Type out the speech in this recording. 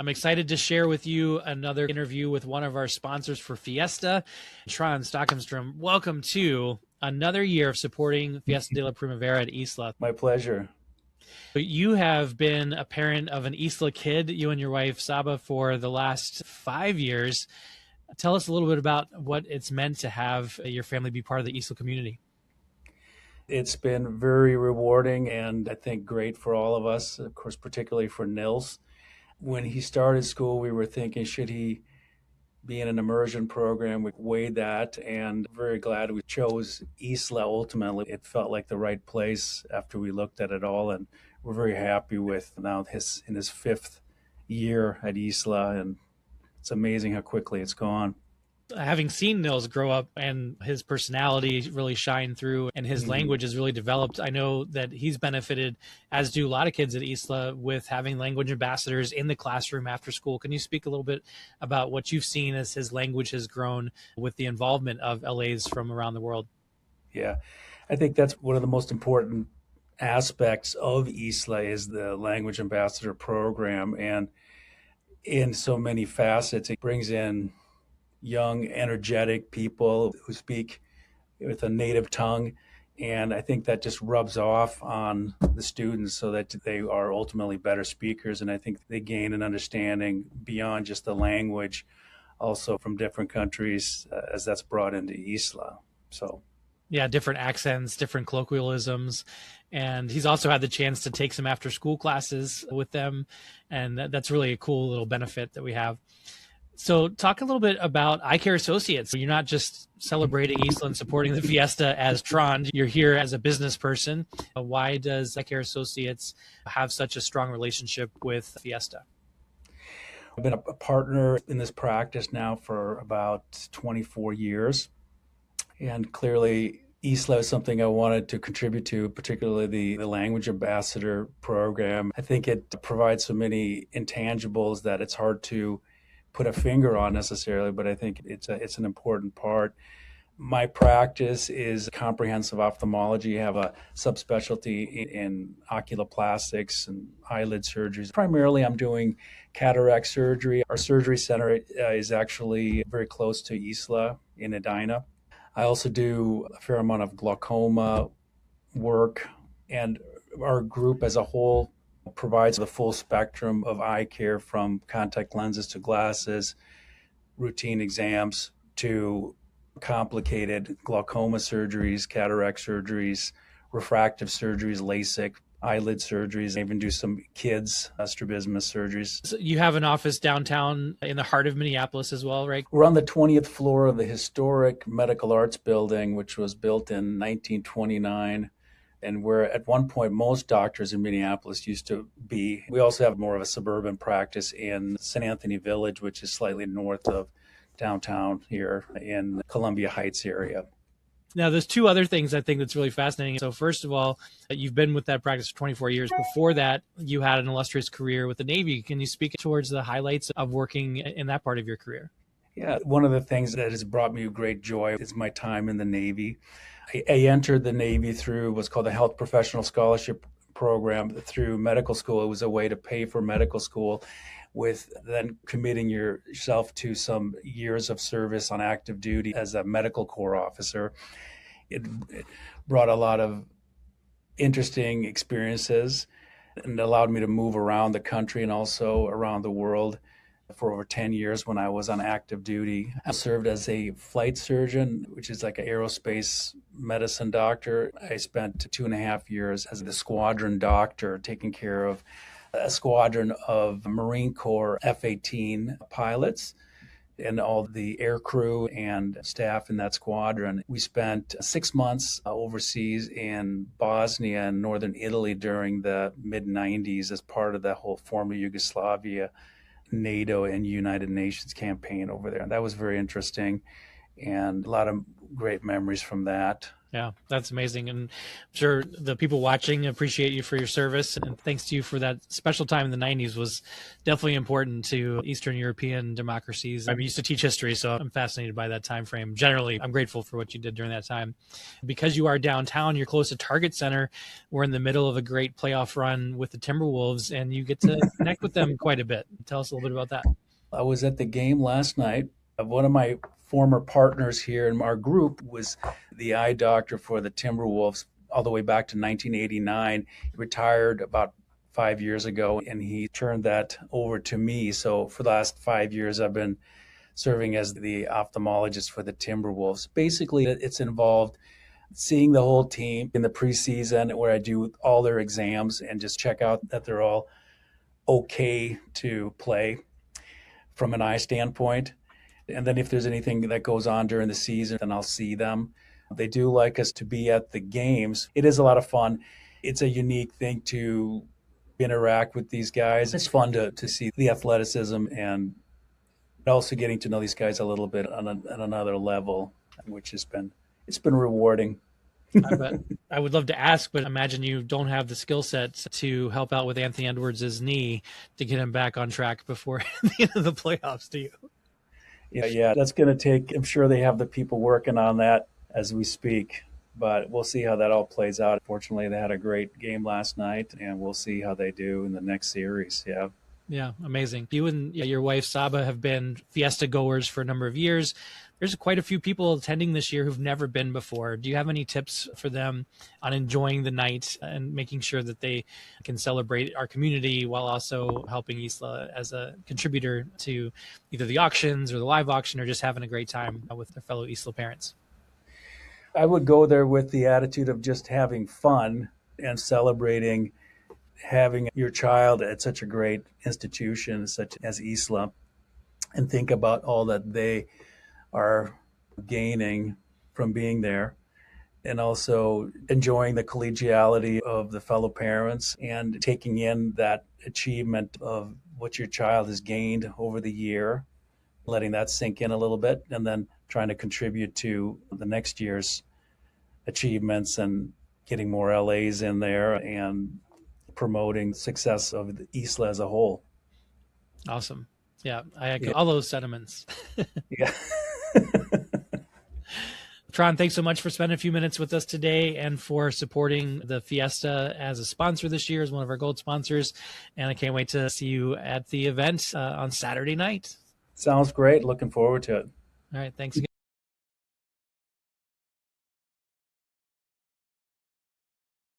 I'm excited to share with you another interview with one of our sponsors for Fiesta, Trond Stockenstrom. Welcome to another year of supporting Fiesta de la Primavera at Isla. My pleasure. You have been a parent of an Isla kid, you and your wife Saba, for the last 5 years. Tell us a little bit about what it's meant to have your family be part of the Isla community. It's been very rewarding and I think great for all of us, of course, particularly for Nils. When he started school, we were thinking, should he be in an immersion program? We weighed that and very glad we chose Isla ultimately. It felt like the right place after we looked at it all, and we're very happy with now in his 5th year at Isla, and it's amazing how quickly it's gone. Having seen Nils grow up and his personality really shine through and his language has really developed, I know that he's benefited, as do a lot of kids at Isla, with having language ambassadors in the classroom after school. Can you speak a little bit about what you've seen as his language has grown with the involvement of LAs from around the world? Yeah, I think that's one of the most important aspects of Isla is the language ambassador program. And in so many facets, it brings in young, energetic people who speak with a native tongue. And I think that just rubs off on the students so that they are ultimately better speakers. And I think they gain an understanding beyond just the language, also from different countries as that's brought into Isla. So, yeah, different accents, different colloquialisms. And he's also had the chance to take some after school classes with them. And that's really a cool little benefit that we have. So talk a little bit about Eye Care Associates. You're not just celebrating Isla and supporting the Fiesta as Trond. You're here as a business person. Why does Eye Care Associates have such a strong relationship with Fiesta? I've been a partner in this practice now for about 24 years. And clearly, Isla is something I wanted to contribute to, particularly the language ambassador program. I think it provides so many intangibles that it's hard to put a finger on necessarily, but I think it's an important part. My practice is comprehensive ophthalmology. I have a subspecialty in oculoplastics and eyelid surgeries. Primarily, I'm doing cataract surgery. Our surgery center is actually very close to Isla in Edina. I also do a fair amount of glaucoma work, and our group as a whole provides the full spectrum of eye care, from contact lenses to glasses, routine exams to complicated glaucoma surgeries, cataract surgeries, refractive surgeries, LASIK, eyelid surgeries. I even do some kids' strabismus surgeries. So you have an office downtown in the heart of Minneapolis as well, right? We're on the 20th floor of the historic Medical Arts Building, which was built in 1929. And where at one point most doctors in Minneapolis used to be. We also have more of a suburban practice in St. Anthony Village, which is slightly north of downtown here in Columbia Heights area. Now, there's two other things I think that's really fascinating. So first of all, you've been with that practice for 24 years. Before that, you had an illustrious career with the Navy. Can you speak towards the highlights of working in that part of your career? Yeah, one of the things that has brought me great joy is my time in the Navy. I entered the Navy through what's called the Health Professional Scholarship Program through medical school. It was a way to pay for medical school with then committing yourself to some years of service on active duty as a medical corps officer. It brought a lot of interesting experiences and allowed me to move around the country and also around the world. For over 10 years when I was on active duty, I served as a flight surgeon, which is like an aerospace medicine doctor. I spent 2.5 years as the squadron doctor, taking care of a squadron of Marine Corps F-18 pilots and all the air crew and staff in that squadron. We spent 6 months overseas in Bosnia and northern Italy during the mid-90s as part of the whole former Yugoslavia NATO and United Nations campaign over there. And that was very interesting and a lot of great memories from that. Yeah, that's amazing. And I'm sure the people watching appreciate you for your service. And thanks to you for that special time in the 90s was definitely important to Eastern European democracies. I used to teach history, so I'm fascinated by that time frame. Generally, I'm grateful for what you did during that time. Because you are downtown, you're close to Target Center. We're in the middle of a great playoff run with the Timberwolves, and you get to connect with them quite a bit. Tell us a little bit about that. I was at the game last night. One of my former partners here in our group was the eye doctor for the Timberwolves all the way back to 1989. He retired about 5 years ago, and he turned that over to me. So for the last 5 years, I've been serving as the ophthalmologist for the Timberwolves. Basically, it's involved seeing the whole team in the preseason where I do all their exams and just check out that they're all okay to play from an eye standpoint. And then if there's anything that goes on during the season, then I'll see them. They do like us to be at the games. It is a lot of fun. It's a unique thing to interact with these guys. It's fun to see the athleticism and also getting to know these guys a little bit on another level, which it's been rewarding. I bet. I would love to ask, but imagine you don't have the skill sets to help out with Anthony Edwards' knee to get him back on track before the end of the playoffs, do you? Yeah, that's going to take, I'm sure they have the people working on that as we speak, but we'll see how that all plays out. Fortunately, they had a great game last night, and we'll see how they do in the next series. Yeah. Yeah, amazing. You and your wife Saba have been Fiesta goers for a number of years. There's quite a few people attending this year who've never been before. Do you have any tips for them on enjoying the night and making sure that they can celebrate our community while also helping Isla as a contributor to either the auctions or the live auction, or just having a great time with their fellow Isla parents? I would go there with the attitude of just having fun and celebrating having your child at such a great institution such as Isla, and think about all that they are gaining from being there, and also enjoying the collegiality of the fellow parents and taking in that achievement of what your child has gained over the year, letting that sink in a little bit, and then trying to contribute to the next year's achievements and getting more LAs in there and promoting success of the Isla as a whole. Awesome. Yeah, I echo Yeah. all those sentiments. Yeah. Trond, thanks so much for spending a few minutes with us today and for supporting the Fiesta as a sponsor this year, as one of our gold sponsors. And I can't wait to see you at the event on Saturday night. Sounds great. Looking forward to it. All right. Thanks again.